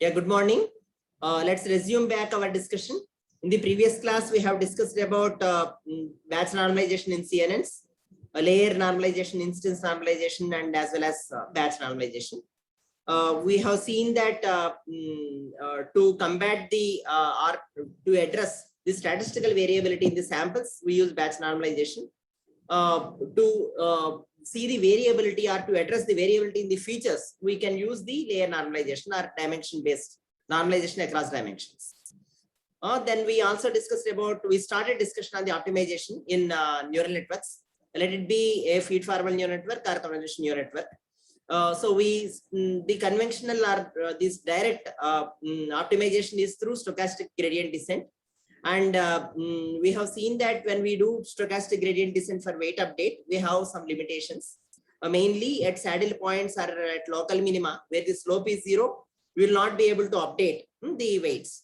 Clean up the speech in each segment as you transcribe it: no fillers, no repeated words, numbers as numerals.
Yeah, good morning. Let's resume back our discussion. In the previous class, we have discussed about batch normalization in CNNs, layer normalization, instance normalization, and as well as batch normalization. We have seen that to combat the or to address the statistical variability in the samples, we use batch normalization. To see the variability or to address the variability in the features, we can use the layer normalization or dimension-based normalization across dimensions. Then we also discussed about, we started discussion on the optimization in neural networks. Let it be a feed-forward neural network or convolution neural network. So the conventional or this direct optimization is through stochastic gradient descent. And we have seen that when we do stochastic gradient descent for weight update, we have some limitations. Mainly at saddle points or at local minima, where the slope is 0, we will not be able to update the weights.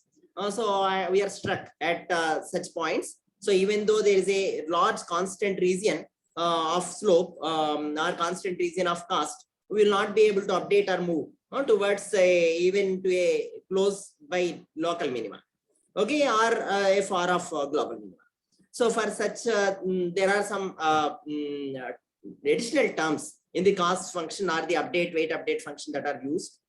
So we are stuck at such points. So even though there is a large constant region of slope or constant region of cost, we will not be able to update or move towards even to a close by local minima. Okay, or a far off global minima. So for such, there are some additional terms in the cost function or the weight update function that are used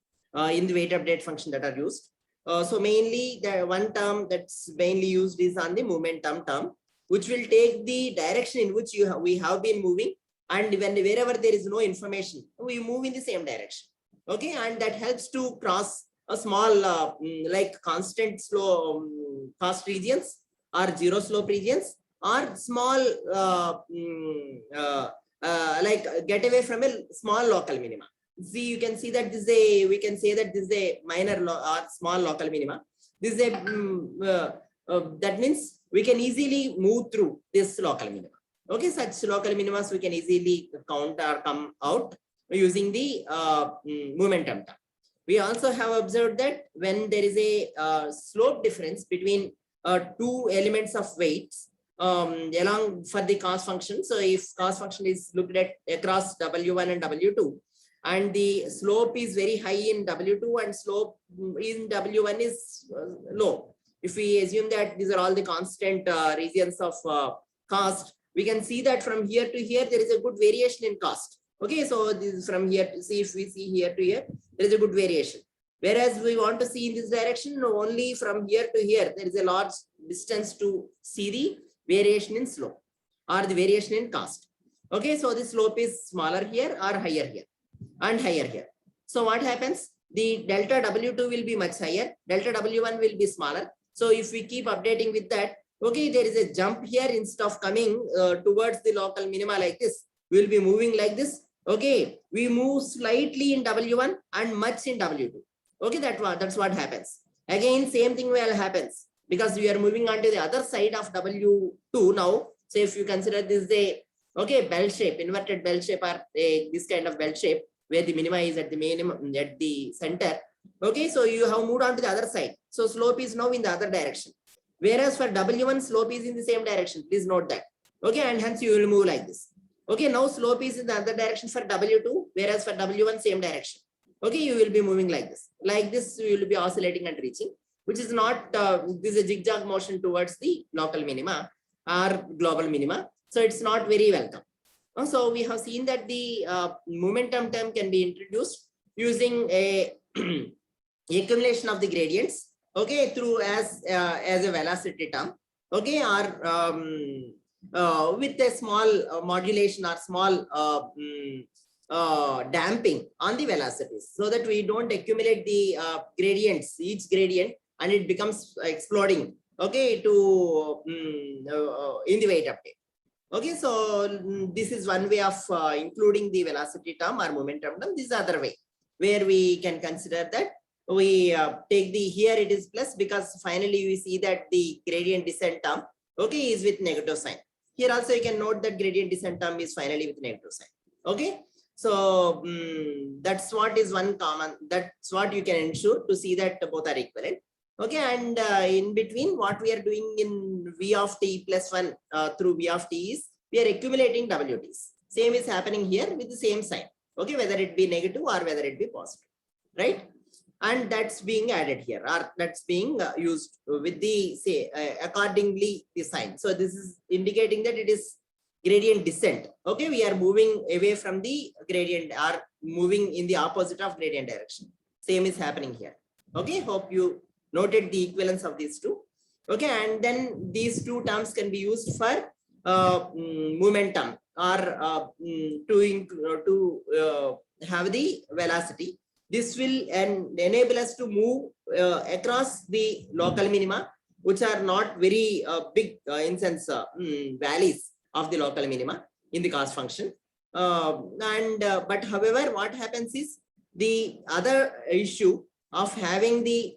in the weight update function that are used. So mainly the one term that's mainly used is on the momentum term, which will take the direction in which we have been moving, and wherever there is no information, we move in the same direction. Okay, and that helps to cross a small like constant slow cost regions or zero slope regions, or small like get away from a small local minima. See, you can see that this is we can say that this is a minor or small local minima. This is a that means we can easily move through this local minima. Okay, such local minimas we can easily count or come out using the momentum term. We also have observed that when there is a slope difference between two elements of weights along for the cost function. So if cost function is looked at across W1 and W2, and the slope is very high in W2 and slope in W1 is low. If we assume that these are all the constant regions of cost, we can see that from here to here, there is a good variation in cost. Okay, so this is from here to see, if we see here to here, there is a good variation. Whereas we want to see in this direction, only from here to here, there is a large distance to see the variation in slope or the variation in cost. Okay, so the slope is smaller here or higher here and higher here. So what happens? The delta W2 will be much higher, delta W1 will be smaller. So if we keep updating with that, okay, there is a jump here. Instead of coming towards the local minima like this, we will be moving like this. Okay, we move slightly in W1 and much in W2. Okay, that's what happens. Again, same thing will happens because we are moving on to the other side of W2 now. So if you consider this a bell shape, inverted bell shape, or this kind of bell shape where the minima is at the minimum at the center. Okay, so you have moved on to the other side. So slope is now in the other direction. Whereas for W1, slope is in the same direction. Please note that. Okay, and hence you will move like this. Okay, now slope is in the other direction for W2, whereas for W1, same direction. Okay, you will be moving like this. Like this, you will be oscillating and reaching, which is not, this is a zigzag motion towards the local minima or global minima. So it's not very welcome. So we have seen that the momentum term can be introduced using a accumulation of the gradients, okay, through as a velocity term, okay, or with a small modulation or small damping on the velocities, so that we don't accumulate the gradients, each gradient, and it becomes exploding, okay, to in the weight update. Okay, so this is one way of including the velocity term or momentum term. This is the other way where we can consider that we take the, here it is plus, because finally we see that the gradient descent term, okay, is with negative sign. Here also you can note that gradient descent term is finally with negative sign. Okay, so that's what is one common, that's what you can ensure to see that both are equivalent. Okay, and in between, what we are doing in V of t plus 1 through V of t is we are accumulating WTs. Same is happening here with the same sign. Okay, whether it be negative or whether it be positive, right? and that's being added here, or that's being used with the say accordingly the sign. So this is indicating that it is gradient descent. Okay, we are moving away from the gradient or moving in the opposite of gradient direction. Same is happening here. Okay, hope you noted the equivalence of these two. Okay, and then these two terms can be used for momentum or to have the velocity. This will enable us to move across the local minima, which are not very big in sense valleys of the local minima in the cost function. But however, what happens is the other issue of having the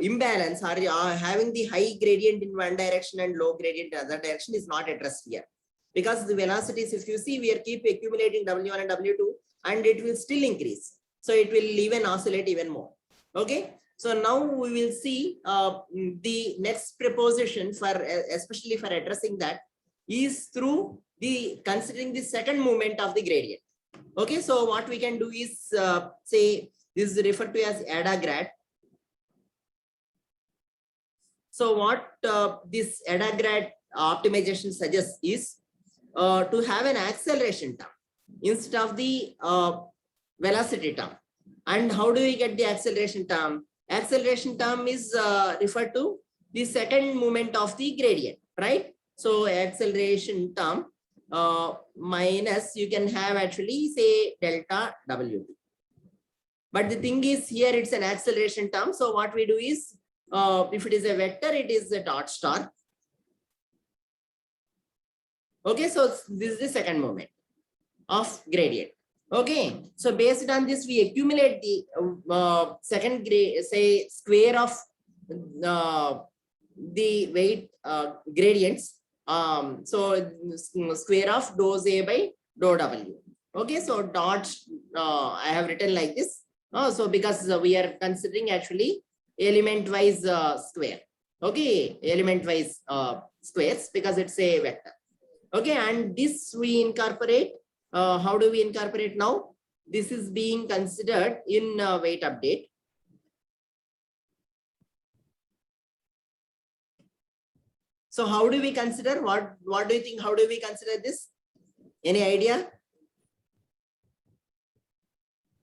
imbalance or having the high gradient in one direction and low gradient in other direction is not addressed here, because the velocities, if you see, we are keep accumulating W1 and W2, and it will still increase. So it will even oscillate even more. Okay. So now we will see the next proposition for especially for addressing that is through the considering the second movement of the gradient. Okay. So what we can do is say this is referred to as ADA-grad. So what this ADA-grad optimization suggests is to have an acceleration term instead of the velocity term. And how do we get the acceleration term? Acceleration term is referred to the second movement of the gradient, right? So acceleration term minus, you can have actually say delta W2. But the thing is here it's an acceleration term. So what we do is if it is a vector, it is a dot star. Okay, so this is the second moment of gradient. Okay, so based on this, we accumulate the second grade, say square of the weight gradients. So square of dou A by dou W. Okay, so dots I have written like this. So because we are considering actually element wise square. Okay, element wise squares, because it's a vector. Okay, and this we incorporate. How do we incorporate now? This is being considered in weight update. So how do we consider? What do you think? How do we consider this? Any idea?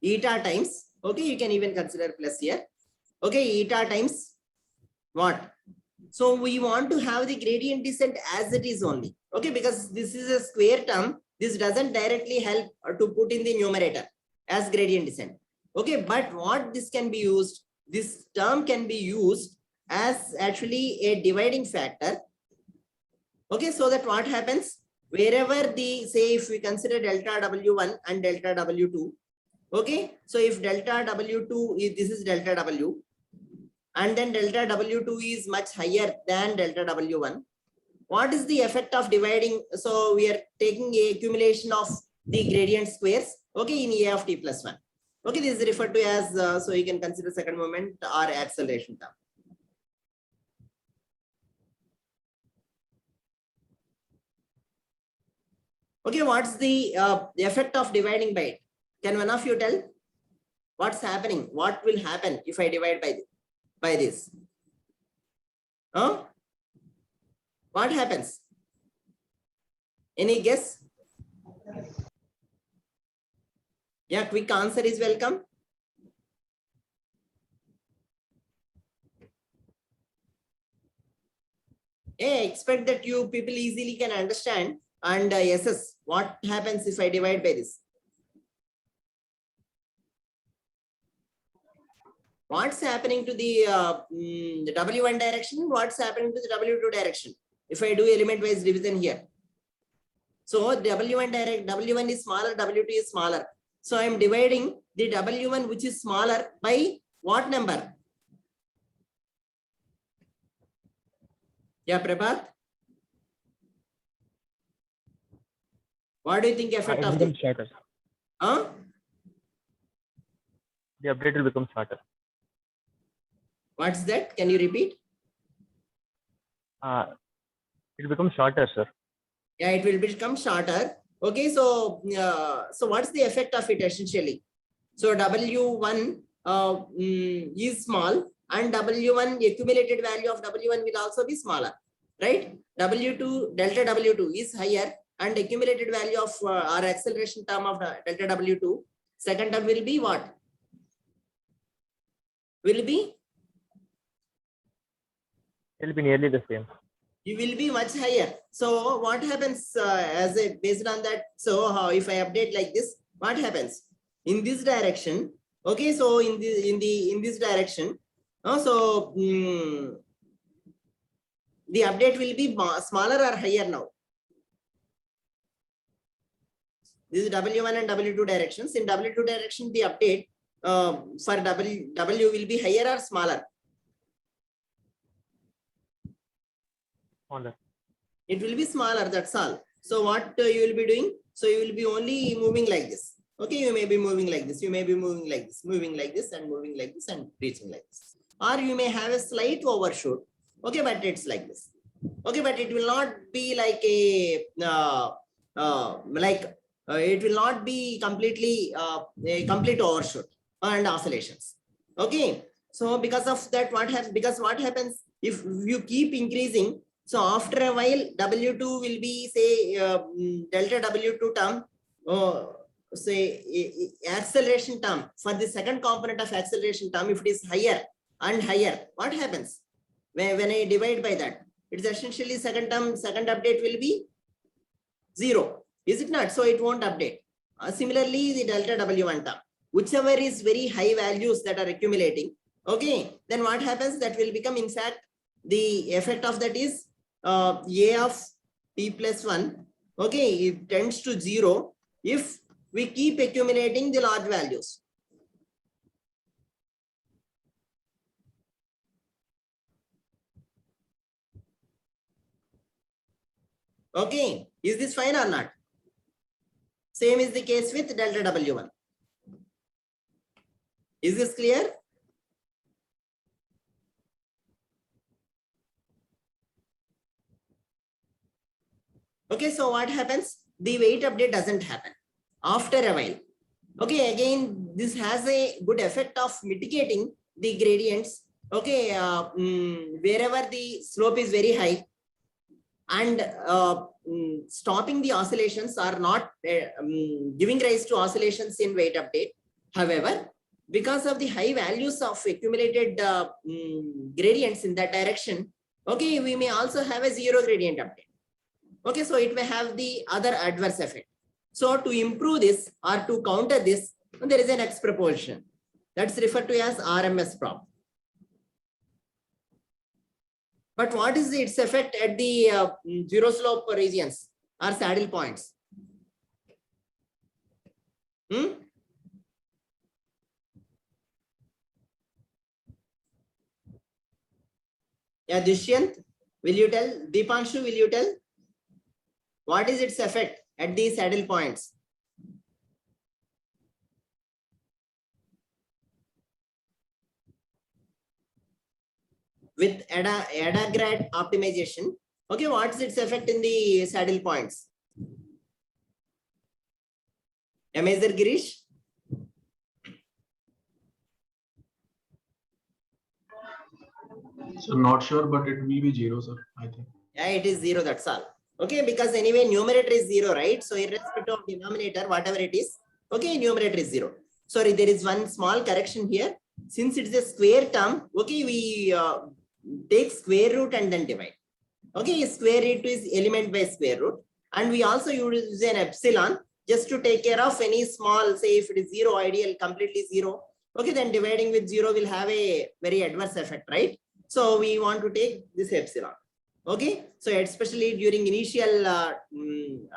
Eta times. Okay, you can even consider plus here. Okay, eta times what? So we want to have the gradient descent as it is only. Okay, because this is a square term. This doesn't directly help to put in the numerator as gradient descent. Okay, but what this can be used, this term can be used as actually a dividing factor. Okay, so that what happens, wherever the, say if we consider delta W1 and delta W2. Okay, so if delta W2 is, this is delta W, and then delta W2 is much higher than delta W1. What is the effect of dividing? So we are taking a accumulation of the gradient squares, okay, in A of t plus 1. Okay, this is referred to as, so you can consider second moment or acceleration term. Okay, what's the effect of dividing by it? Can one of you tell what's happening? What will happen if I divide by this? Huh? What happens? Any guess? Yeah, quick answer is welcome. I expect that you people easily can understand and assess what happens if I divide by this. What's happening to the W1 direction? What's happening to the W2 direction? If I do element wise division here. So W1 is smaller, W2 is smaller. So I'm dividing the W1 which is smaller by what number? Yeah, Prabhat. What do you think effect of this? Shorter. Huh? The update will become shorter. What's that? Can you repeat? It will become shorter, sir. Yeah, it will become shorter. Okay, so so what's the effect of it essentially? So W1 is small, and W1 accumulated value of W1 will also be smaller, right? W2 delta W2 is higher, and accumulated value of our acceleration term of delta W2 second term will be what? Will be? It will be nearly the same. You will be much higher. So what happens as a based on that? So how if I update like this, what happens in this direction? Okay, so in this direction, the update will be smaller or higher now. This is W1 and W2 directions. In W2 direction, the update for W will be higher or smaller. Smaller. It will be smaller, that's all. So what you will be doing? So you will be only moving like this. Okay, you may be moving like this, you may be moving like this, moving like this and moving like this and reaching like this. Or you may have a slight overshoot. Okay, but it's like this. Okay, but it will not be like a it will not be completely a complete overshoot and oscillations. Okay, so because of that, what happens if you keep increasing? So after a while, W2 will be say delta W2 term, say acceleration term for the second component of acceleration term. If it is higher and higher, what happens when I divide by that? It's essentially second update will be 0, is it not? So it won't update. Similarly, the delta W1 term, whichever is very high values that are accumulating. Okay, then what happens? That will become, in fact, the effect of that is A of t plus 1, okay, it tends to 0 if we keep accumulating the large values. Okay, is this fine or not? Same is the case with delta W1. Is this clear? Okay, so what happens? The weight update doesn't happen after a while. Okay, again, this has a good effect of mitigating the gradients. Okay, wherever the slope is very high and stopping the oscillations are not giving rise to oscillations in weight update. However, because of the high values of accumulated gradients in that direction, okay, we may also have a 0 gradient update. Okay, so it may have the other adverse effect. So to improve this or to counter this, there is an X proportion that's referred to as RMS prop. But what is its effect at the zero slope regions or saddle points? Yeah, Dushyant, will you tell? Deepanshu, will you tell? What is its effect at the saddle points? With ADA-grad optimization, okay, what's its effect in the saddle points? Amazir Girish? So not sure, but it will be 0, sir, I think. Yeah, it is 0, that's all. Okay, because anyway, numerator is 0, right? So irrespective of denominator, whatever it is, okay, numerator is 0. Sorry, there is one small correction here. Since it's a square term, okay, we take square root and then divide. Okay, square root is element by square root. And we also use an epsilon just to take care of any small, say if it is 0, ideal, completely 0. Okay, then dividing with 0 will have a very adverse effect, right? So we want to take this epsilon. Okay, so especially during initial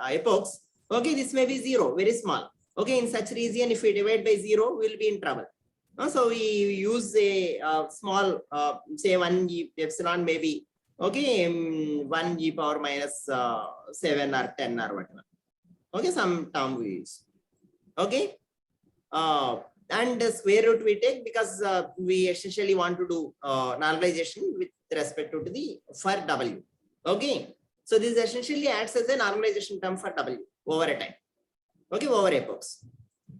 epochs, okay, this may be 0, very small. Okay, in such region, if we divide by 0, we will be in trouble. So we use a small, say 1 e epsilon maybe, okay, 1 e power minus 7 or 10 or whatever. Okay, some term we use. Okay, and the square root we take because we essentially want to do normalization with respect to the for W. Okay, so this essentially acts as a normalization term for W over a time. Okay, over epochs.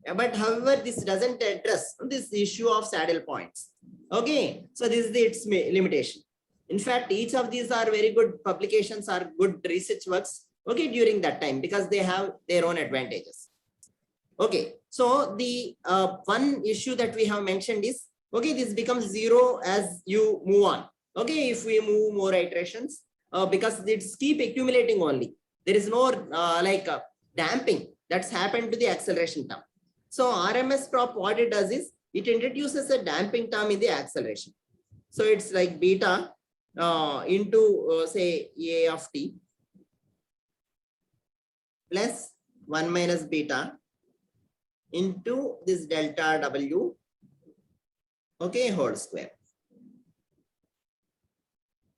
But however, this doesn't address this issue of saddle points. Okay, so this is its limitation. In fact, each of these are very good publications, are good research works, okay, during that time, because they have their own advantages. Okay, so the one issue that we have mentioned is, okay, this becomes zero as you move on. Okay, if we move more iterations, because it's keep accumulating only. There is no damping that's happened to the acceleration term. So RMS prop, what it does is it introduces a damping term in the acceleration. So it's like beta into say A of t plus 1 minus beta into this delta W, okay, whole square,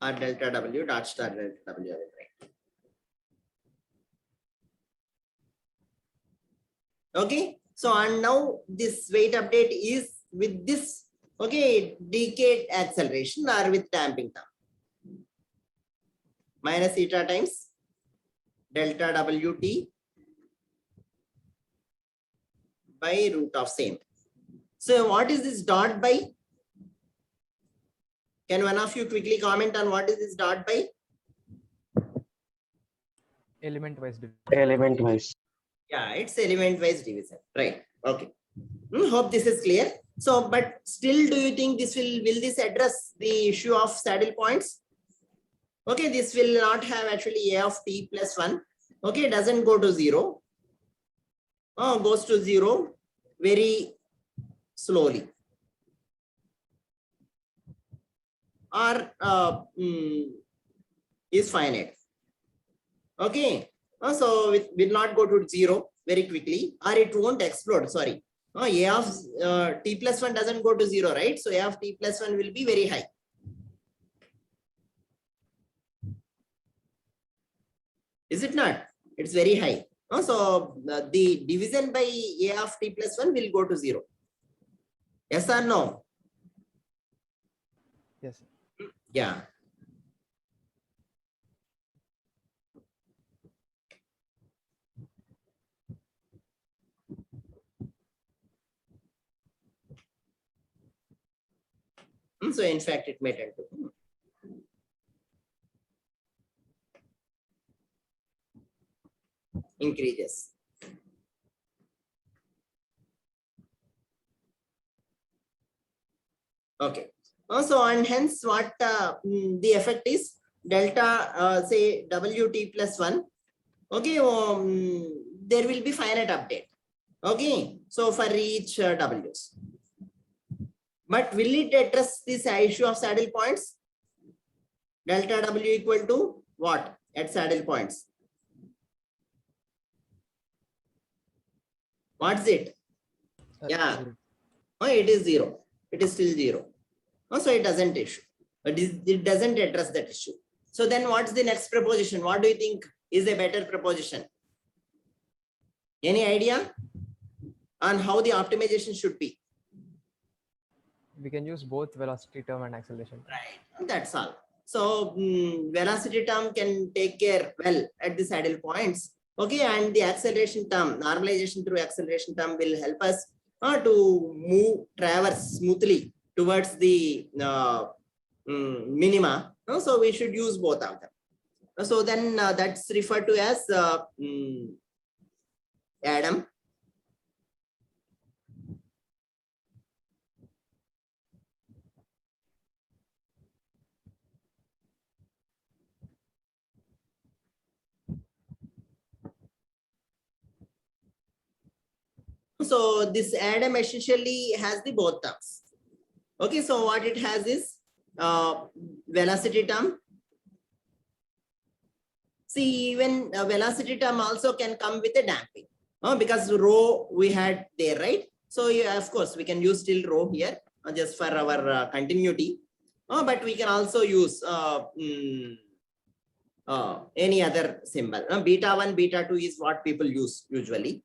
or delta W dot star delta W. Okay, so and now this weight update is with this, okay, decayed acceleration or with damping term, minus eta times delta Wt by root of same. So what is this dot by? Can one of you quickly comment on what is this dot by? Element wise division. Element wise. Yeah, it's element wise division, right? Okay. Hope this is clear. So, but still, do you think this will this address the issue of saddle points? Okay, this will not have actually A of t plus 1. Okay, doesn't go to 0. Oh, goes to 0 very slowly. Or is finite. Okay, so it will not go to 0 very quickly, or it won't explode. Sorry, A of t plus 1 doesn't go to 0, right? So A of t plus 1 will be very high. Is it not? It's very high. So the division by A of t plus 1 will go to 0. Yes or no? Yes. Yeah. So in fact, it may tend to increases. Okay. Also, and hence what the effect is delta say Wt plus 1. Okay, there will be finite update. Okay, so for each W's. But will it address this issue of saddle points? Delta W equal to what at saddle points? What's it? Yeah. Oh, it is 0. It is still 0. Oh, so it doesn't issue. But it doesn't address that issue. So then what's the next proposition? What do you think is a better proposition? Any idea on how the optimization should be? We can use both velocity term and acceleration. Right. That's all. So velocity term can take care well at the saddle points. Okay, and the acceleration term, normalization through acceleration term will help us to traverse smoothly towards the minima. So we should use both of them. So then that's referred to as ADAM. So this ADAM essentially has the both terms. Okay, so what it has is velocity term. See, even velocity term also can come with a damping because rho we had there, right? So yeah, of course, we can use still rho here just for our continuity. But we can also use any other symbol. Beta 1, beta 2 is what people use usually.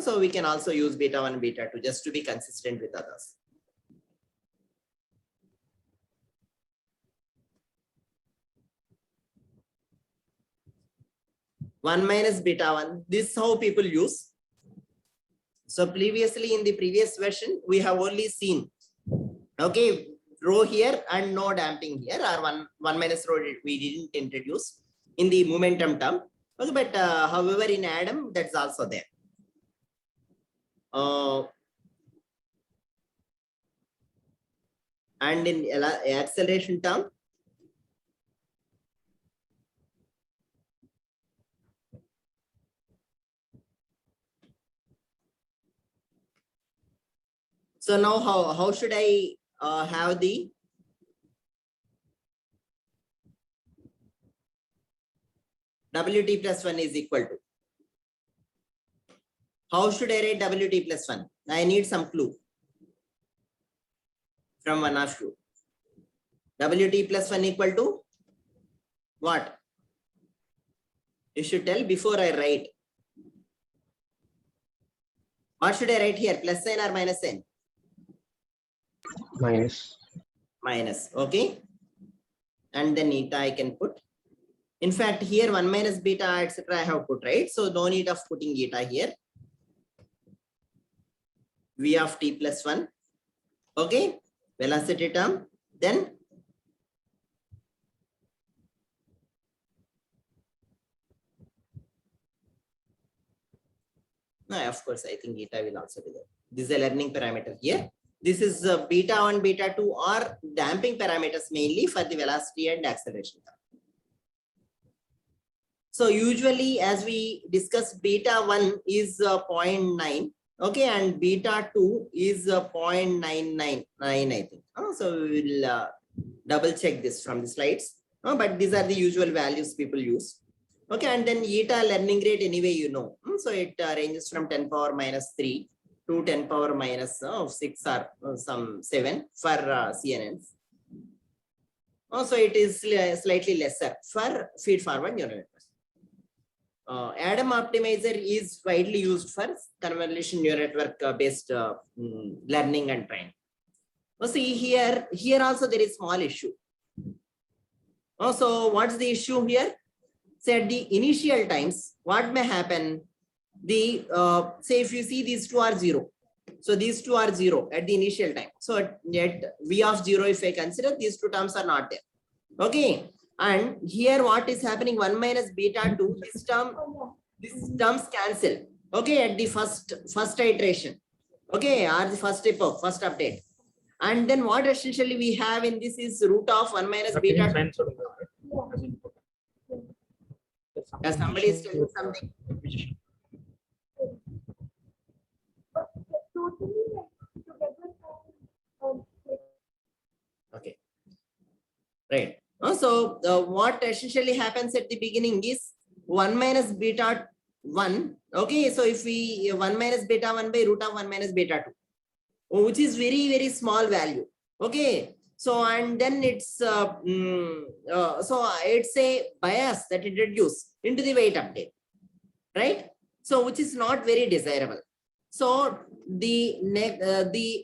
So we can also use beta 1, beta 2 just to be consistent with others. One minus beta 1. This is how people use. So previously in the previous version, we have only seen, okay, rho here and no damping here, or one minus rho we didn't introduce in the momentum term. Okay, but however in Adam that's also there. And in acceleration term, so now how should I have the Wt plus 1 is equal to? How should I write Wt plus 1? I need some clue from one of you. Wt plus 1 equal to what? You should tell before I write. What should I write here? Plus sign or minus sign? Minus. Minus, okay. And then eta I can put. In fact, here 1 minus beta, etc. I have put, right? So no need of putting eta here. V of t plus 1. Okay. Velocity term. Then no, of course, I think eta will also be there. This is a learning parameter here. This is beta 1, beta 2 or damping parameters mainly for the velocity and acceleration term. So usually as we discussed, beta 1 is 0.9, okay, and beta 2 is 0.999, I think. So we will double check this from the slides, but these are the usual values people use. Okay, and then eta learning rate anyway, you know. So it ranges from 10 power minus 3 to 10 power minus 6 or some 7 for CNNs. Also, it is slightly lesser for feed-forward neural networks. Adam optimizer is widely used for convolution neural network based learning and training. See here also there is small issue. So what's the issue here? Say at the initial times, what may happen? The say if you see these two are 0. So these two are 0 at the initial time. So at V of 0, if I consider, these two terms are not there. Okay. And here what is happening? 1 minus beta 2, these terms cancel. Okay, at the first iteration. Okay, or the first epoch, first update. And then what essentially we have in this is root of 1 minus beta 2. As somebody is telling something. Okay. Right. So what essentially happens at the beginning is 1 minus beta 1. Okay. So if we 1 minus beta 1 by root of 1 minus beta 2, which is very, very small value. Okay. So, and then it's, so it's a bias that it introduces into the weight update, right? So, which is not very desirable. So, the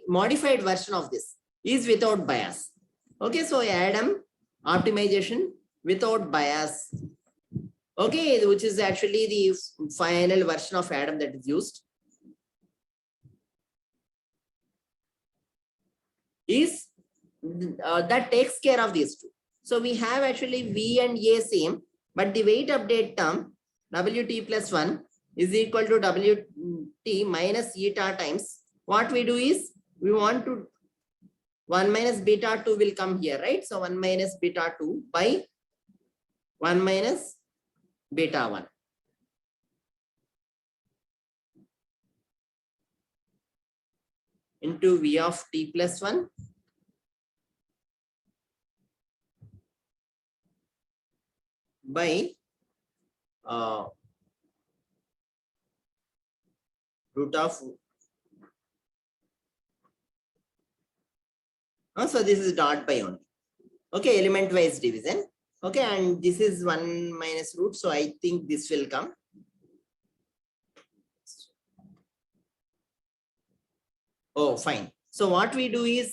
modified version of this is without bias. Okay, so Adam optimization without bias. Okay, which is actually the final version of Adam that is used. Is that takes care of these two. So we have actually V and A same, but the weight update term Wt plus 1 is equal to Wt minus eta times. What we do is we want to 1 minus beta 2 will come here, right? So 1 minus beta 2 by 1 minus beta 1. Into V of t plus 1 by root of. So this is dot by only. Okay, element wise division. Okay, and this is 1 minus root. So I think this will come. Oh, fine. So what we do is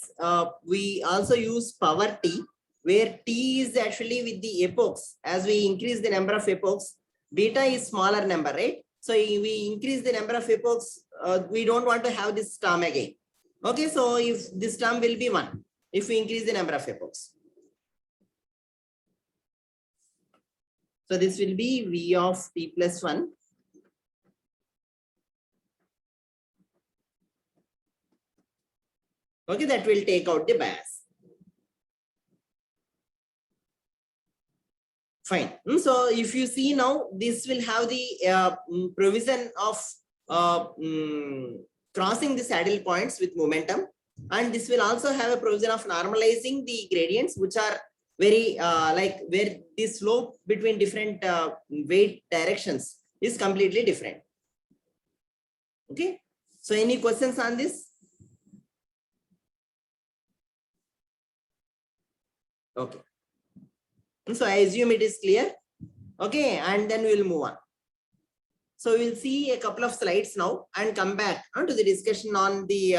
we also use power t, where t is actually with the epochs. As we increase the number of epochs, beta is smaller number, right? So we increase the number of epochs we don't want to have this term again. Okay, so if this term will be 1, if we increase the number of epochs. So this will be V of t plus 1. Okay, that will take out the bias. Fine. So if you see now, this will have the provision of crossing the saddle points with momentum, and this will also have a provision of normalizing the gradients, which are very like where the slope between different weight directions is completely different. Okay, so any questions on this? Okay, so I assume it is clear. Okay, and then we'll move on. So we'll see a couple of slides now and come back to the discussion on the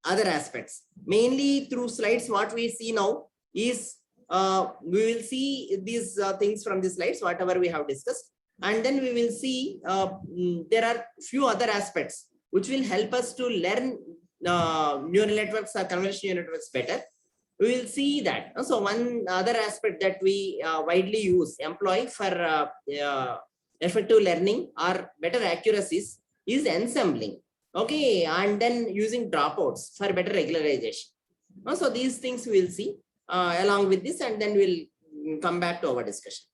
other aspects. Mainly through slides, what we see now is we will see these things from the slides, whatever we have discussed, and then we will see there are few other aspects which will help us to learn neural networks or convolutional neural networks better. We will see that. So one other aspect that we widely employ for effective learning or better accuracies is ensembling. Okay, and then using dropouts for better regularization. So these things we will see along with this, and then we'll come back to our discussion.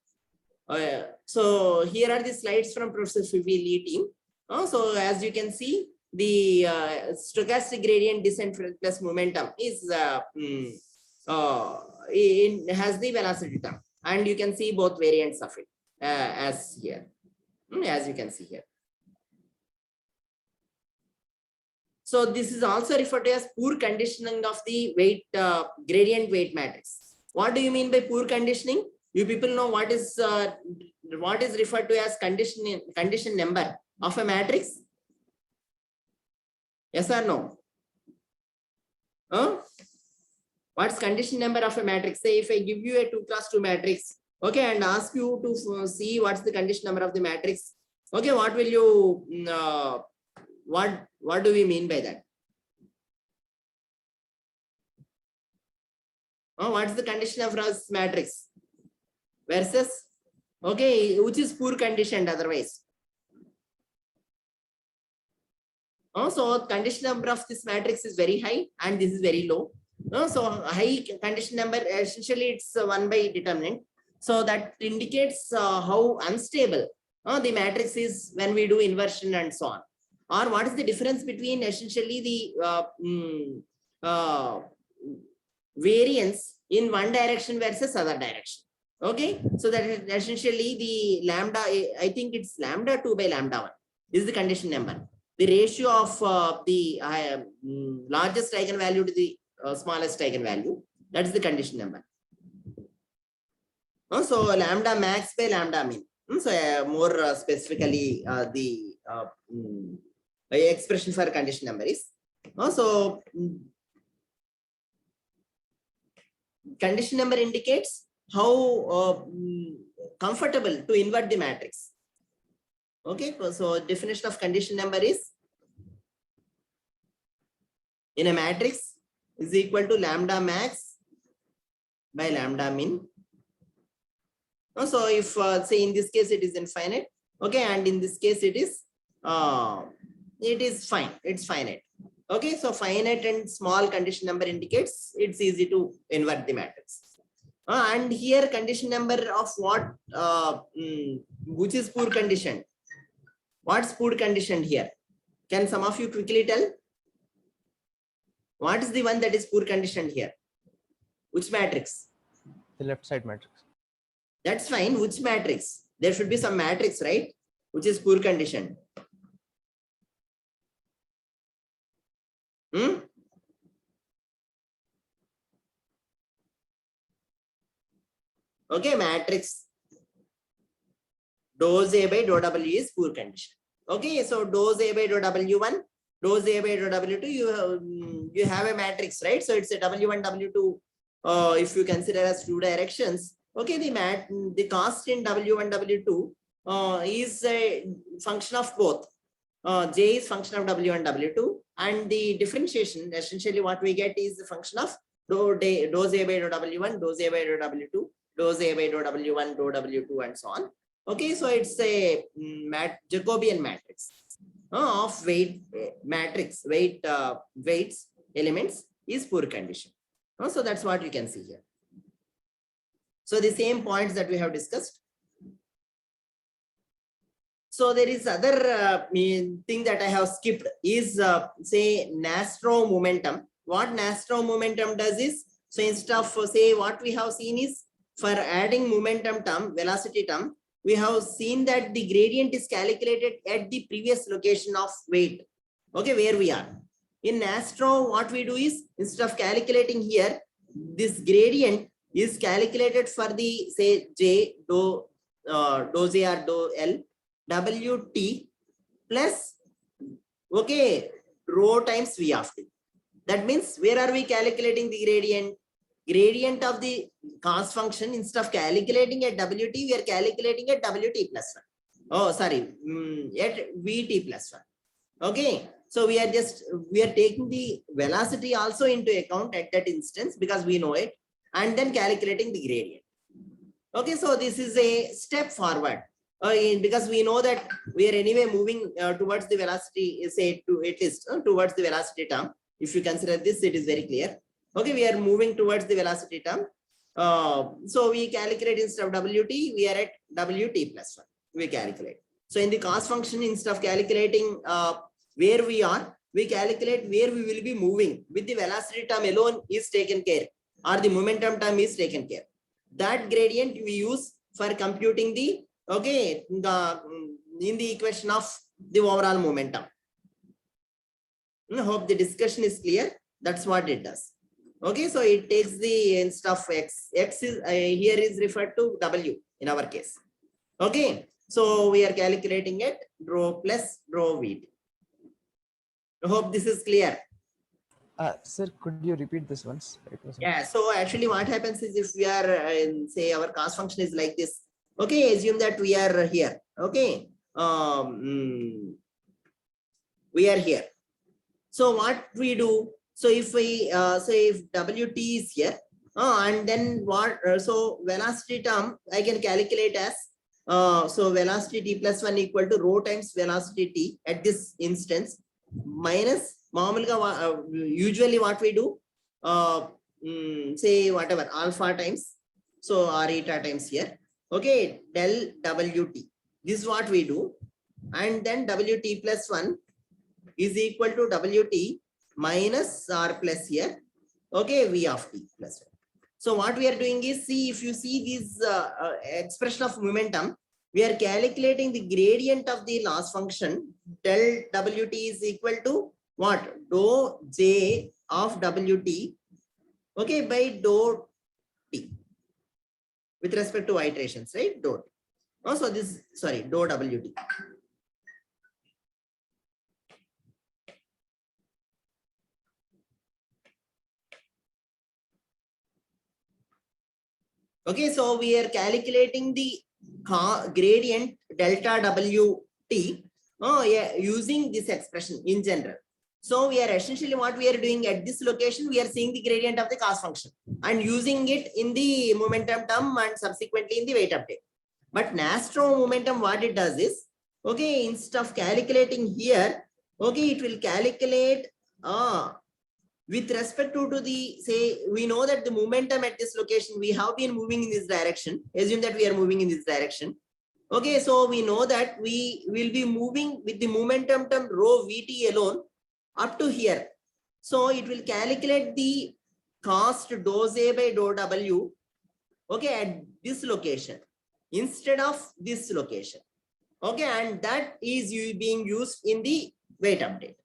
So here are the slides from Professor Phoebe Lee team. So as you can see, the stochastic gradient descent plus momentum is has the velocity term, and you can see both variants of it as here, as you can see here. So this is also referred to as poor conditioning of the weight gradient weight matrix. What do you mean by poor conditioning? You people know what is referred to as condition number of a matrix? Yes or no? What's condition number of a matrix? Say if I give you a 2x2 matrix, okay, and ask you to see what's the condition number of the matrix. Okay, what will you what do we mean by that? What's the condition of this matrix versus, okay, which is poor conditioned otherwise? So condition number of this matrix is very high and this is very low. So high condition number, essentially it's 1 by determinant. So that indicates how unstable the matrix is when we do inversion and so on. Or what is the difference between essentially the variance in one direction versus other direction. Okay, so that is essentially the lambda, I think it's lambda 2 by lambda 1 is the condition number. The ratio of the largest eigenvalue to the smallest eigenvalue, that is the condition number. So lambda max by lambda min. So more specifically the expression for condition number is. So condition number indicates how comfortable to invert the matrix. Okay, so definition of condition number is in a matrix is equal to lambda max by lambda min. So if say in this case it is infinite, okay, and in this case it is fine, it's finite. Okay, so finite and small condition number indicates it's easy to invert the matrix. And here condition number of what, which is poor conditioned. What's poor conditioned here? Can some of you quickly tell? What is the one that is poor conditioned here? Which matrix? The left side matrix. That's fine. Which matrix? There should be some matrix, right? Which is poor conditioned. Okay, matrix dose A by dou W is poor condition. Okay, so dose A by dou W1, dose A by dou W2, you have a matrix, right? So it's a W1, W2, if you consider as two directions. Okay, the constant W1, W2 is a function of both. J is function of W and W2, and the differentiation essentially what we get is the function of dou J by dou W1, dou J by dou W2, dou J by dou W1, dou W2, and so on. Okay, so it's a Jacobian matrix of weight matrix, weights elements is poor condition. So that's what you can see here. So the same points that we have discussed. So there is other thing that I have skipped is say Nastro momentum. What Nastro momentum does is, so instead of say what we have seen is for adding momentum term, velocity term, we have seen that the gradient is calculated at the previous location of weight. Okay, where we are. In Nastro, what we do is instead of calculating here, this gradient is calculated for the say J dou J or dou L WT plus okay rho times V of t. That means where are we calculating the gradient? Gradient of the cos function, instead of calculating at WT, we are calculating at WT plus 1. Oh, sorry, at VT plus 1. Okay, so we are taking the velocity also into account at that instance because we know it, and then calculating the gradient. Okay, so this is a step forward because we know that we are anyway moving towards the velocity, say to at least towards the velocity term. If you consider this, it is very clear. Okay, we are moving towards the velocity term. So we calculate instead of WT, we are at WT plus 1. We calculate. So in the cos function, instead of calculating where we are, we calculate where we will be moving with the velocity term alone is taken care, or the momentum term is taken care. That gradient we use for computing the okay in the equation of the overall momentum. I hope the discussion is clear. That's what it does. Okay, so it takes the instead of x is here is referred to W in our case. Okay, so we are calculating it rho plus rho V. I hope this is clear. Sir, could you repeat this once? Yeah, so actually what happens is if we are say our cos function is like this. Okay, assume that we are here. Okay, we are here. So what we do? So if we say if WT is here, and then what? So velocity term I can calculate as so velocity t plus 1 equal to rho times velocity t at this instance minus usually what we do say whatever alpha times so or eta times here. Okay, del WT. This is what we do, and then WT plus 1 is equal to WT minus R plus here, okay, V of t plus 1. So what we are doing is, see, if you see this expression of momentum, we are calculating the gradient of the loss function del WT is equal to what? Dou J of WT, okay, by dou T with respect to iterations, right? Dou T. Oh, so this, sorry, dou WT. Okay, so we are calculating the gradient delta WT using this expression in general. So we are essentially what we are doing at this location, we are seeing the gradient of the cos function and using it in the momentum term and subsequently in the weight update. But Nastro momentum, what it does is, okay, instead of calculating here, okay, it will calculate with respect to the, say, we know that the momentum at this location, we have been moving in this direction. Assume that we are moving in this direction. Okay, so we know that we will be moving with the momentum term rho Vt alone up to here. So it will calculate the cost dou J by dou W, okay, at this location instead of this location. Okay, and that is being used in the weight update.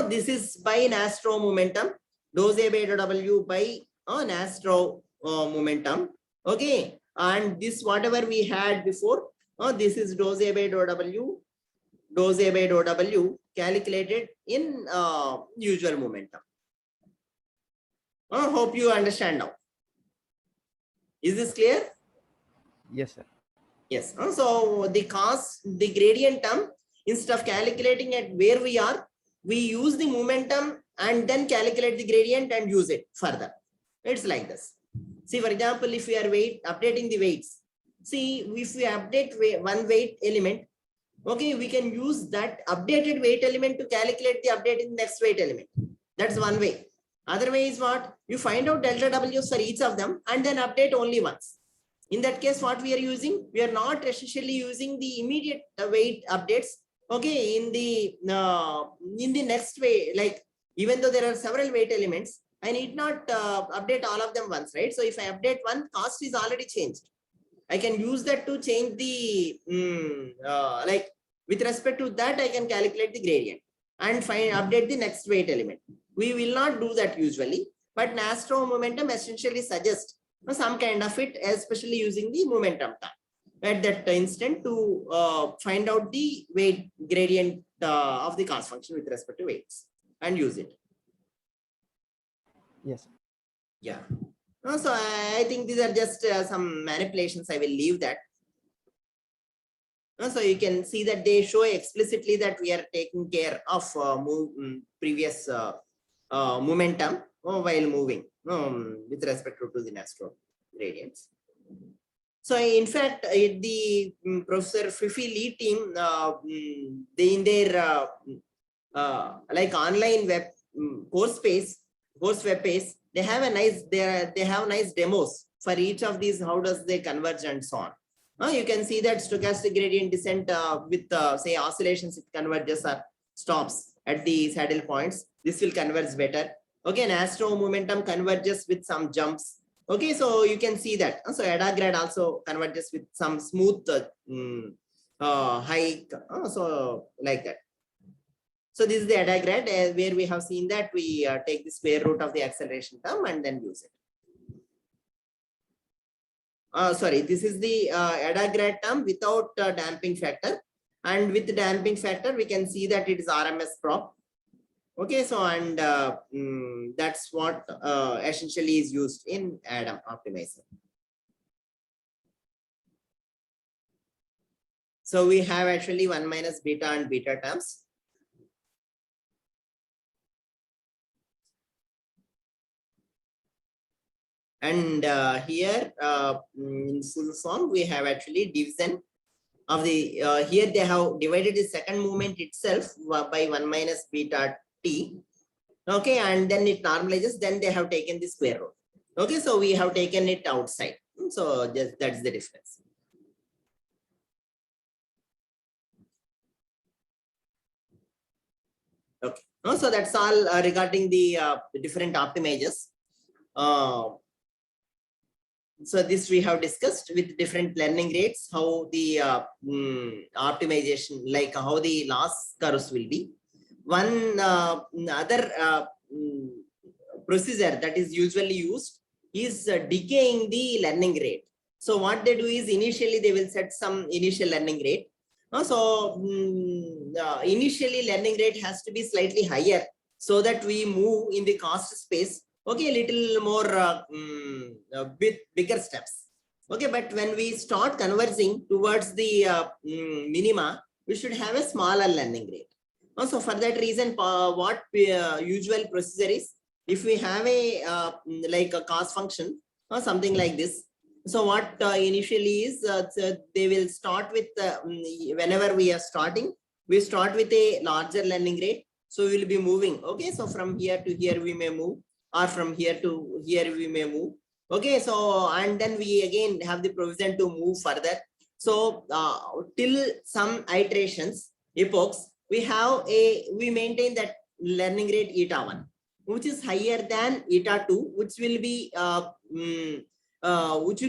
This is by Nastro momentum, dou J by dou W by Nastro momentum. Okay, and this whatever we had before, this is dou J by dou W calculated in usual momentum. Hope you understand now. Is this clear? Yes, sir. Yes. So the gradient term, instead of calculating at where we are, we use the momentum and then calculate the gradient and use it further. It's like this. See, for example, if we are updating the weights, see, if we update one weight element, okay, we can use that updated weight element to calculate the update in the next weight element. That's one way. Other way is what? You find out delta W's for each of them and then update only once. In that case, what we are using? We are not essentially using the immediate weight updates. Okay, in the next way, like even though there are several weight elements, I need not update all of them once, right? So if I update one, cost is already changed. I can use that to change the like with respect to that, I can calculate the gradient and update the next weight element. We will not do that usually, but Nastro momentum essentially suggests some kind of it, especially using the momentum term at that instant to find out the weight gradient of the cost function with respect to weights and use it. Yes. Yeah. So I think these are just some manipulations. I will leave that. So you can see that they show explicitly that we are taking care of previous momentum while moving with respect to the Nastro gradients. So in fact, the Professor Fifi Lee team, they in their like online web course web page, they have a nice they have nice demos for each of these. How does they converge and so on. You can see that stochastic gradient descent with say oscillations, it converges or stops at the saddle points. This will converge better. Okay, Nastro momentum converges with some jumps. Okay, so you can see that. So Adagrad also converges with some smooth hike. So like that. So this is the Adagrad where we have seen that we take the square root of the acceleration term and then use it. Sorry, this is the Adagrad term without damping factor, and with the damping factor we can see that it is RMS prop. Okay, so and that's what essentially is used in ADAM optimizer. So we have actually 1 minus beta and beta terms. And here in full form, we have actually division of the, here they have divided the second movement itself by 1 minus beta t. Okay, and then it normalizes, then they have taken the square root. Okay, so we have taken it outside. So just that's the difference. Okay, so that's all regarding the different optimizers. So this we have discussed with different learning rates, how the optimization, like how the loss curves will be. One other procedure that is usually used is decaying the learning rate. So what they do is initially they will set some initial learning rate. So initially learning rate has to be slightly higher so that we move in the cost space. Okay, a little more bit bigger steps. Okay, but when we start converging towards the minima, we should have a smaller learning rate. Also, for that reason, what usual procedure is, if we have a like a cost function or something like this. So what initially is so they will start with whenever we are starting, we start with a larger learning rate. So we will be moving. Okay, so from here to here we may move, or from here to here we may move. Okay, so and then we again have the provision to move further. So till some iterations, epochs, we maintain that learning rate eta 1, which is higher than eta 2, which will be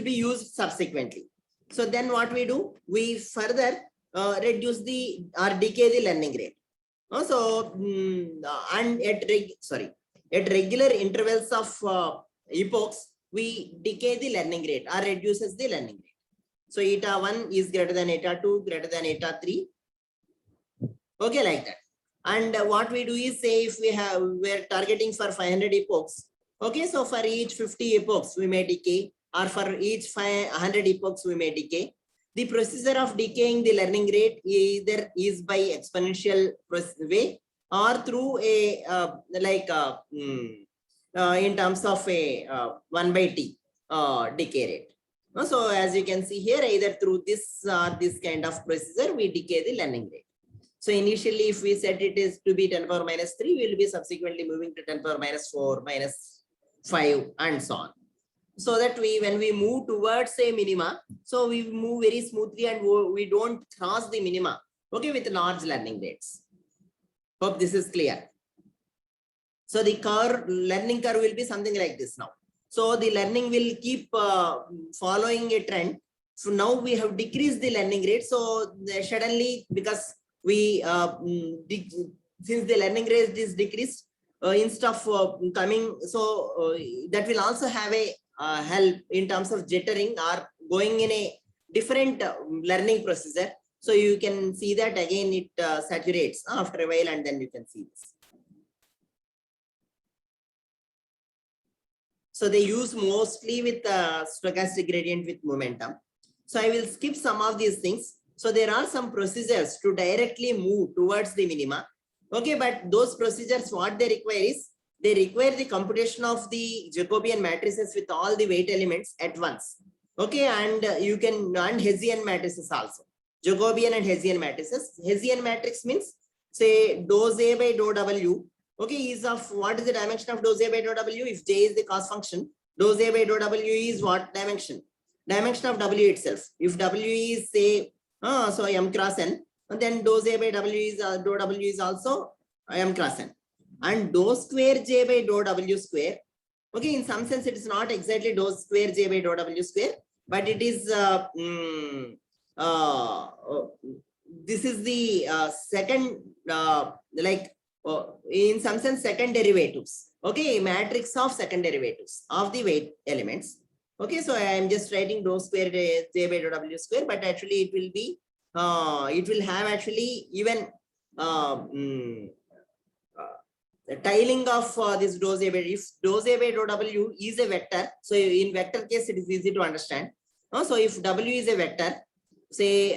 used subsequently. So then what we do, we further reduce the or decay the learning rate. Also, and at regular intervals of epochs, we decay the learning rate or reduces the learning rate. So eta 1 is greater than eta 2, greater than eta 3. Okay, like that. And what we do is, say if we're targeting for 500 epochs. Okay, so for each 50 epochs we may decay, or for each 100 epochs we may decay. The procedure of decaying the learning rate either is by exponential way or through a in terms of a 1 by t decay rate. So as you can see here, either through this or this kind of procedure, we decay the learning rate. So initially, if we set it is to be 10 power minus 3, we will be subsequently moving to 10 power minus 4, minus 5, and so on. So that when we move towards a minima, so we move very smoothly and we don't cross the minima, okay, with large learning rates. Hope this is clear. So the learning curve will be something like this now. So the learning will keep following a trend. So now we have decreased the learning rate. So suddenly, because we since the learning rate is decreased, instead of coming, so that will also have a help in terms of jittering or going in a different learning procedure. So you can see that again it saturates after a while, and then you can see this. So they use mostly with stochastic gradient with momentum. So I will skip some of these things. So there are some procedures to directly move towards the minima. Okay, but those procedures, what they require is, they require the computation of the Jacobian matrices with all the weight elements at once. Okay, and you can, and Hessian matrices also. Jacobian and Hessian matrices. Hessian matrix means, say, dose A by dou W. Okay, is of what is the dimension of dose A by dou W? If J is the cost function, dose A by dou W is what dimension? Dimension of W itself. If W is, say, so M cross N, and then dose A by W is dou W is also M cross N. And dou square J by dou W square. Okay, in some sense, it is not exactly dou square J by dou W square, but it is this is the second in some sense second derivatives. Okay, matrix of second derivatives of the weight elements. Okay, so I am just writing dou square J by dou W square, but actually it will be it will have actually even the tiling of this dou A by, if dou A by dou W is a vector, so in vector case it is easy to understand. So if W is a vector, say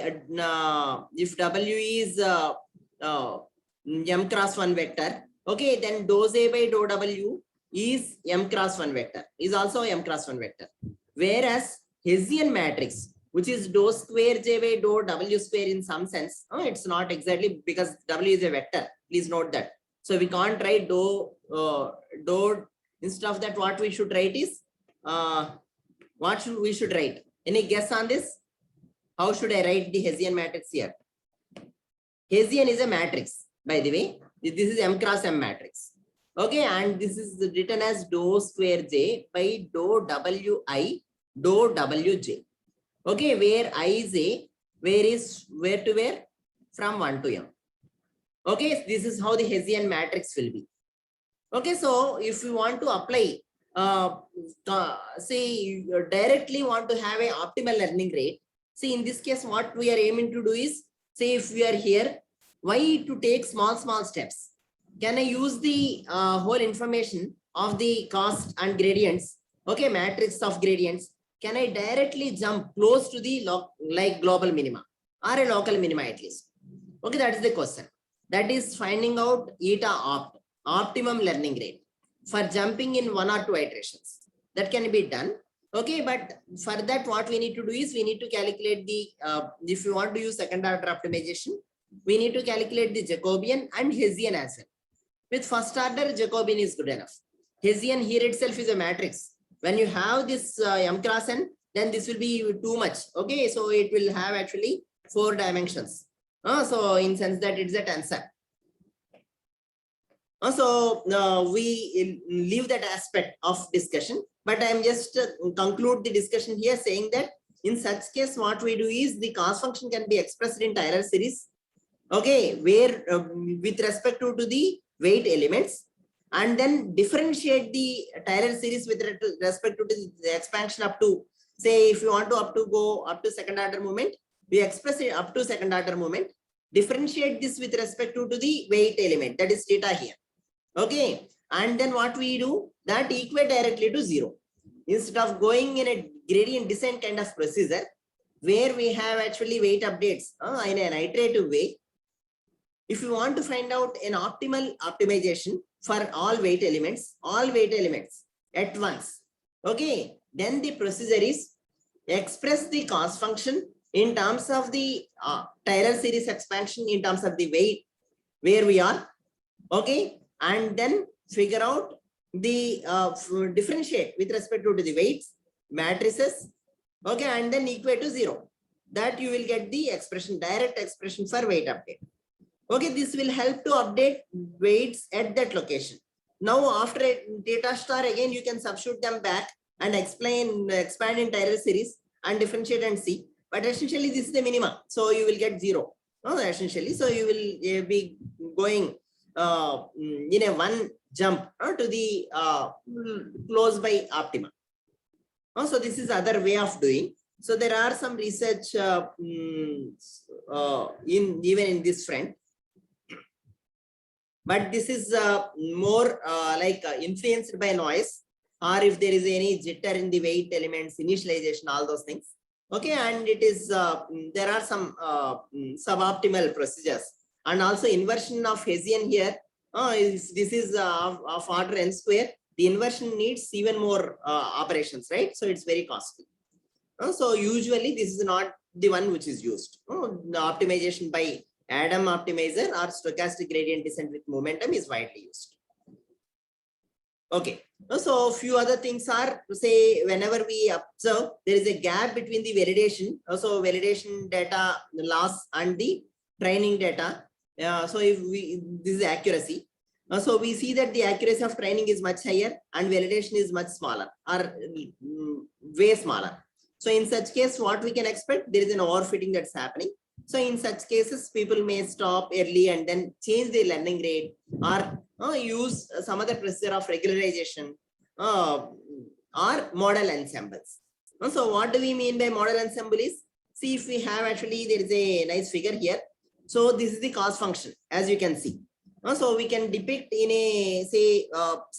if W is M cross 1 vector, okay, then dou A by dou W is M cross 1 vector, is also M cross 1 vector. Whereas Hessian matrix, which is dou square J by dou W square in some sense, it's not exactly, because W is a vector, please note that. So we can't write dou, instead of that, what we should write is, what we should write? Any guess on this? How should I write the Hessian matrix here? Hessian is a matrix, by the way. This is M cross M matrix. Okay, and this is written as dou square J by dou Wi dou Wj. Okay, where I is a, where is where to where? From 1 to M. Okay, this is how the Hessian matrix will be. Okay, so if you want to apply, say you directly want to have an optimal learning rate. See, in this case, what we are aiming to do is, say if we are here, why to take small steps? Can I use the whole information of the cost and gradients, okay, matrix of gradients? Can I directly jump close to the global minima or a local minima at least? Okay, that is the question. That is finding out eta opt, optimum learning rate, for jumping in 1 or 2 iterations. That can be done. Okay, but for that, what we need to do is, we need to calculate the, if you want to use second order optimization, we need to calculate the Jacobian and Hessian as well. With first order, Jacobian is good enough. Hessian here itself is a matrix. When you have this M cross N, then this will be too much. Okay, so it will have actually 4 dimensions. So in sense that it's a tensor. So we leave that aspect of discussion, but I'm just conclude the discussion here saying that in such case, what we do is, the cost function can be expressed in Taylor series. Okay, where with respect to the weight elements, and then differentiate the Taylor series with respect to the expansion up to, say, if you want to go up to second order moment, we express it up to second order moment, differentiate this with respect to the weight element, that is theta here. Okay, and then what we do, that equate directly to 0. Instead of going in a gradient descent kind of procedure, where we have actually weight updates in an iterative way. If you want to find out an optimal optimization for all weight elements at once, okay, then the procedure is express the cost function in terms of the Taylor series expansion in terms of the weight where we are, okay, and then figure out the differentiate with respect to the weights, matrices, okay, and then equate to 0. That you will get the expression, direct expression for weight update. Okay, this will help to update weights at that location. Now, after a data star, again, you can substitute them back and expand in Taylor series and differentiate and see. But essentially, this is the minimum. So you will get 0. Essentially, so you will be going in a one jump to the close by optima. So this is other way of doing. So there are some research even in this front. But this is more influenced by noise, or if there is any jitter in the weight elements, initialization, all those things. Okay, and it is there are some suboptimal procedures, and also inversion of Hessian here. This is of order n square. The inversion needs even more operations, right? So it's very costly. So usually this is not the one which is used. The optimization by Adam optimizer or stochastic gradient descent with momentum is widely used. Okay, so a few other things are, say, whenever we observe there is a gap between the validation, also validation data loss and the training data. So if this is accuracy. So we see that the accuracy of training is much higher and validation is much smaller or way smaller. So in such case, what we can expect, there is an overfitting that's happening. So in such cases, people may stop early and then change their learning rate or use some other procedure of regularization or model ensembles. So what do we mean by model ensemble is, see if we have actually, there is a nice figure here. So this is the cost function, as you can see. So we can depict in a, say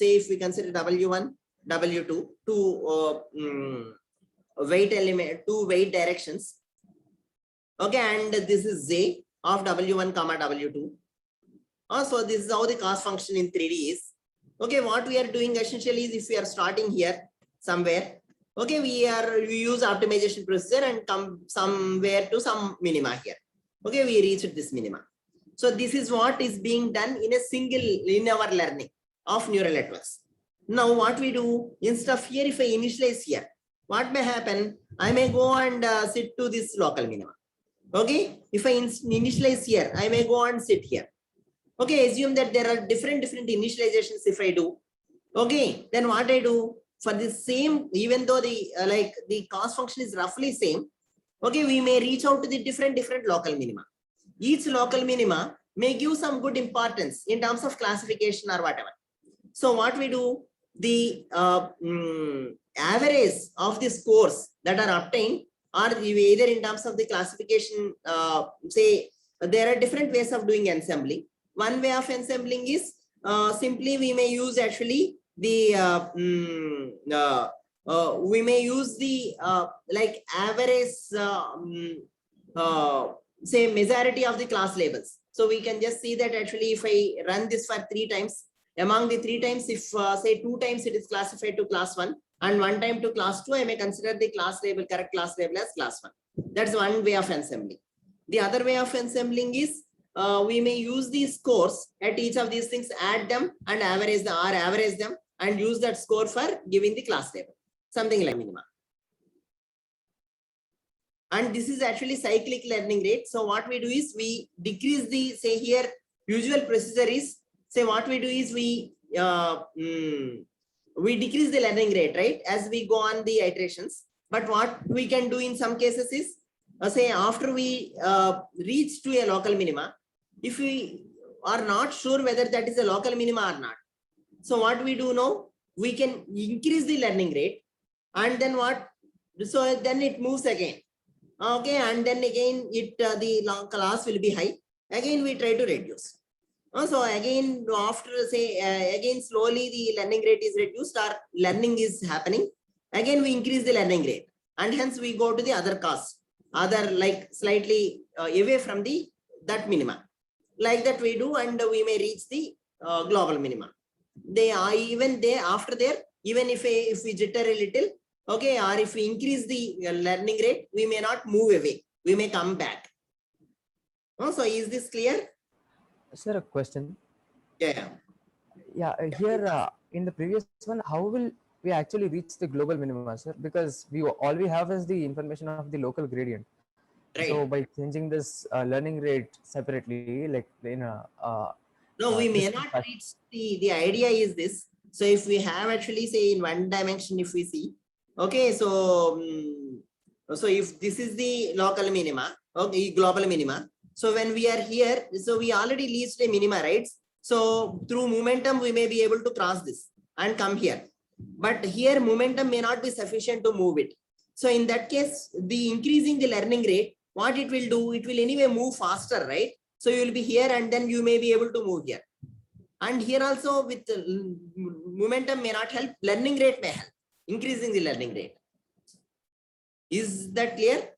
if we consider W1, W2, two weight element, two weight directions. Okay, and this is Z of W1 comma W2. So this is how the cost function in 3D is. Okay, what we are doing essentially is, if we are starting here somewhere, okay, we use optimization procedure and come somewhere to some minima here. Okay, we reached this minima. So this is what is being done in a single linear learning of neural networks. Now what we do, instead of here, if I initialize here, what may happen? I may go and sit to this local minima. Okay, if I initialize here, I may go and sit here. Okay, assume that there are different initializations if I do. Okay, then what I do for the same, even though the cost function is roughly same, okay, we may reach out to the different local minima. Each local minima may give some good importance in terms of classification or whatever. So what we do, the average of the scores that are obtained are either in terms of the classification, say there are different ways of doing ensembling. One way of ensembling is simply we may use actually the we may use the average say majority of the class labels. So we can just see that actually if I run this for 3 times, among the 3 times, if say 2 times it is classified to class 1 and 1 time to class 2, I may consider the correct class label as class 1. That's one way of ensembling. The other way of ensembling is we may use these scores at each of these things, add them and average them and use that score for giving the class label, something like minima. And this is actually cyclic learning rate. So what we do is we decrease the, say here, usual procedure is, say what we do is we decrease the learning rate, right, as we go on the iterations. But what we can do in some cases is, say after we reach to a local minima, if we are not sure whether that is a local minima or not. So what we do now, we can increase the learning rate and then what, so then it moves again. Okay, and then again the class will be high. Again, we try to reduce. So again, after say again slowly the learning rate is reduced or learning is happening. Again, we increase the learning rate and hence we go to the other cost. other like slightly away from the that minima. Like that we do, and we may reach the global minima. They are even there after there, even if we jitter a little, okay, or if we increase the learning rate, we may not move away. We may come back. So is this clear? Sir, a question. Yeah. Yeah, here in the previous one, how will we actually reach the global minima, sir? Because all we have is the information of the local gradient. Right. So by changing this learning rate separately, like in a No, we may this not fact- reach the idea is this. So if we have actually say in one dimension, if we see, okay, so so if this is the local minima, okay, global minima. So when we are here, so we already reached a minima, right? So through momentum, we may be able to cross this and come here. But here momentum may not be sufficient to move it. So in that case, the increasing the learning rate, what it will do, it will anyway move faster, right? So you will be here and then you may be able to move here. And here also with momentum may not help, learning rate may help, increasing the learning rate. Is that clear?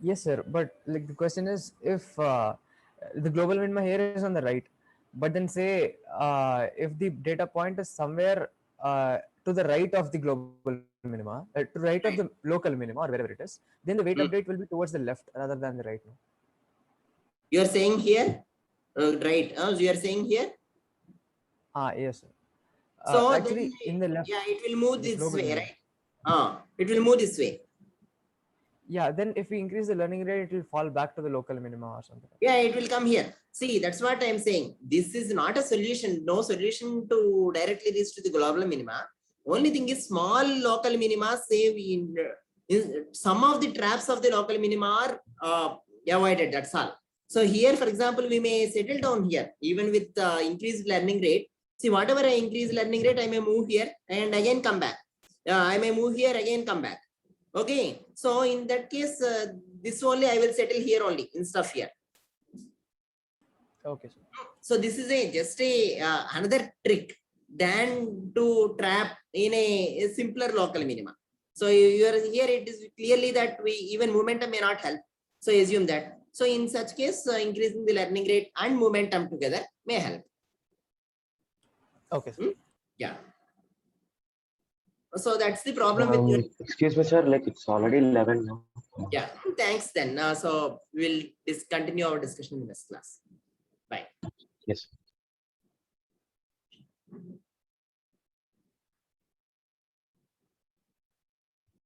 yes, sir. But like the question is, if the global minima here is on the right, but then say if the data point is somewhere to the right of the global minima, to right of the local minima or wherever it is, then the weight update will be towards the left rather than the right. You are saying here, right? You are saying here. Yes, sir. So actually, then, in the left, yeah, it will move this this global way, minima. right? It will move this way. Yeah, then if we increase the learning rate, it will fall back to the local minima or something. Yeah, it will come here. See, that's what I'm saying. This is not a solution. No solution to directly reach to the global minima. Only thing is small local minima, say we in some of the traps of the local minima are avoided. That's all. So here, for example, we may settle down here, even with increased learning rate. See, whatever I increase learning rate, I may move here and again come back. I may move here again, come back. Okay. So in that case, this only I will settle here only instead of here. Okay, sir. So this is just a another trick than to trap in a simpler local minima. So you are here, it is clearly that we even momentum may not help. So assume that. So in such case, increasing the learning rate and momentum together may help. Okay, sir. Yeah. So that's the problem with your. Excuse me, sir. Like it's already 11 now. Yeah. Thanks then. So we'll continue our discussion in this class. Bye. Yes.